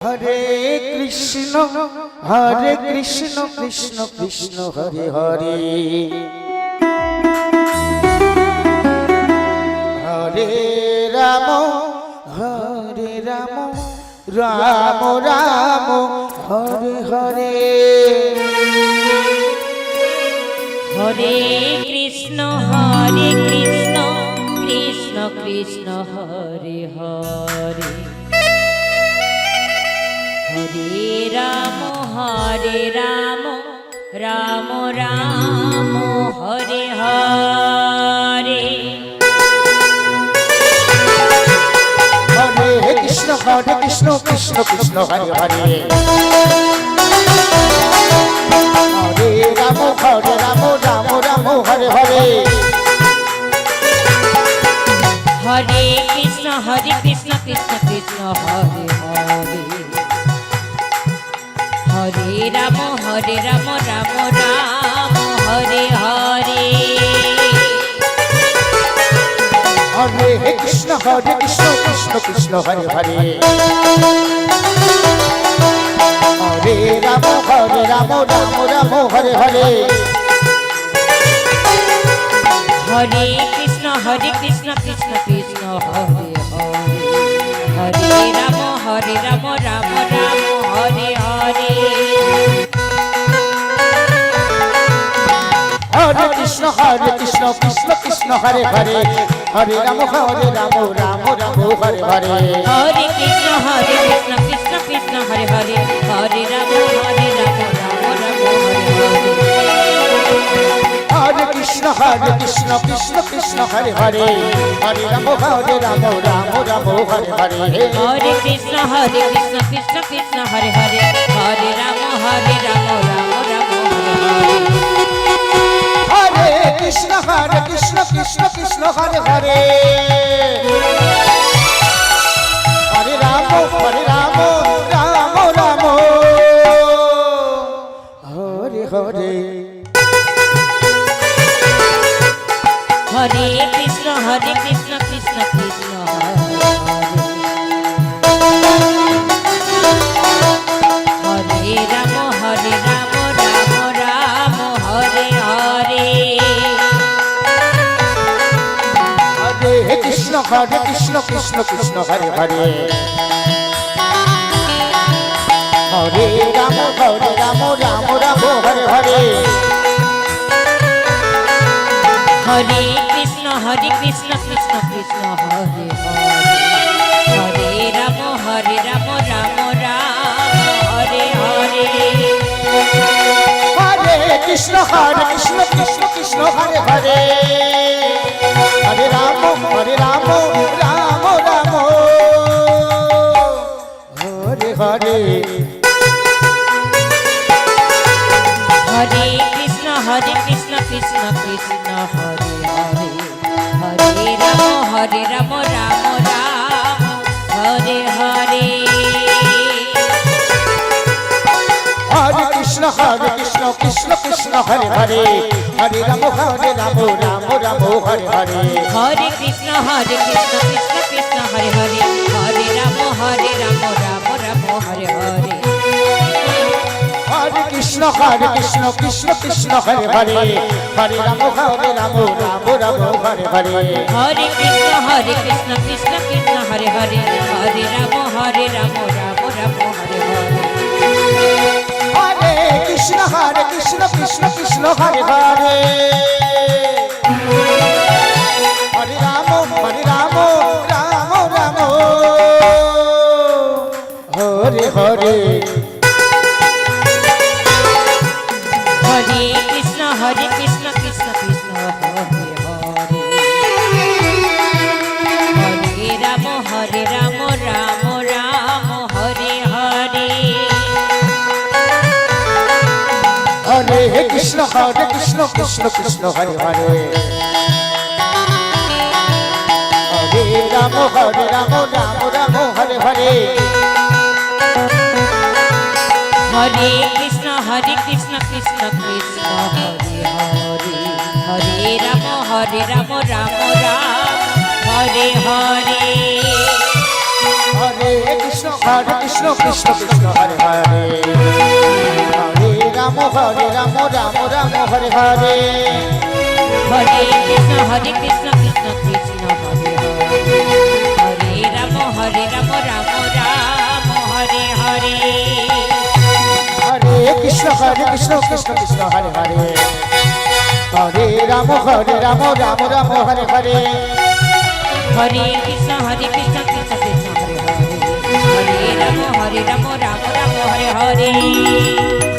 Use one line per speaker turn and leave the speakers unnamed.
Hare Krishna Krishna Krishna Hare Hare, Hare Ram Ram Ram Hare Hare,
Hare Krishna Krishna Krishna Hare Hare, Hare Ram Ram Ram Hare Hare,
Hare Krishna Krishna Krishna Hare Hare, Hare Ram Ram Ram Hare Hare,
Hare Krishna Krishna Krishna Hare Hare, Hare Ram Ram Ram Hare Hare,
Hare Krishna Krishna Krishna Hare Hare, Hare Ram Ram Ram Hare Hare,
Hare Krishna Krishna Krishna Hare Hare, Hare Ram Ram Ram Hare Hare,
Hare Krishna Krishna Krishna Hare Hare, Hare Ram Ram Ram Hare Hare,
Hare Krishna Krishna Krishna Hare Hare, Hare Ram Ram Ram Hare Hare,
Hare Krishna Krishna Krishna Hare Hare, Hare Ram Ram Ram Hare Hare,
Hare Krishna Krishna Krishna Hare Hare, Hare Ram Ram Ram Hare Hare,
Hare Krishna Krishna Krishna Hare Hare, Hare Ram Ram Ram Hare Hare,
Hare Krishna Krishna Krishna Hare Hare, Hare Ram Ram Ram Hare Hare,
Hare Krishna Krishna Krishna Hare Hare, Hare Ram Ram Ram Hare Hare,
Hare Krishna Krishna Krishna Hare Hare, Hare Ram Ram Ram Hare Hare,
Hare Krishna Krishna Hare Hare, Hare Ram Ram Ram Hare Hare,
Hare Krishna Krishna Krishna Hare Hare, Hare Ram Ram Ram Hare Hare,
Hare Krishna Krishna Hare Hare, Hare Ram Ram Hare Hare,
Hare Krishna Krishna Krishna Hare Hare, Hare Ram Ram Ram Hare Hare,
Hare Krishna Krishna Hare Hare, Hare Ram Ram Hare Hare,
Hare Krishna Krishna Krishna Hare Hare, Hare Ram Ram Ram Hare Hare,
Hare Krishna Krishna Hare Hare, Hare Ram Ram Ram Hare Hare,
Hare Krishna Krishna Krishna Hare Hare, Hare Ram Ram Ram Hare Hare,
Hare Krishna Krishna Hare Hare, Hare Ram Ram Hare Hare,
Hare Krishna Krishna Krishna Hare Hare, Hare Ram Ram Ram Hare Hare,
Hare Krishna Hare Krishna Krishna Krishna Hare Hare Hare Ram Ram Ram Hare Hare
Hare Krishna Krishna Krishna Hare Hare Ram Ram Ram Hare Hare
Hare Krishna Krishna Krishna Hare Hare Hare Ram Ram Ram Hare Hare
Hare Krishna Krishna Krishna Hare Hare Hare Ram Ram Ram Hare Hare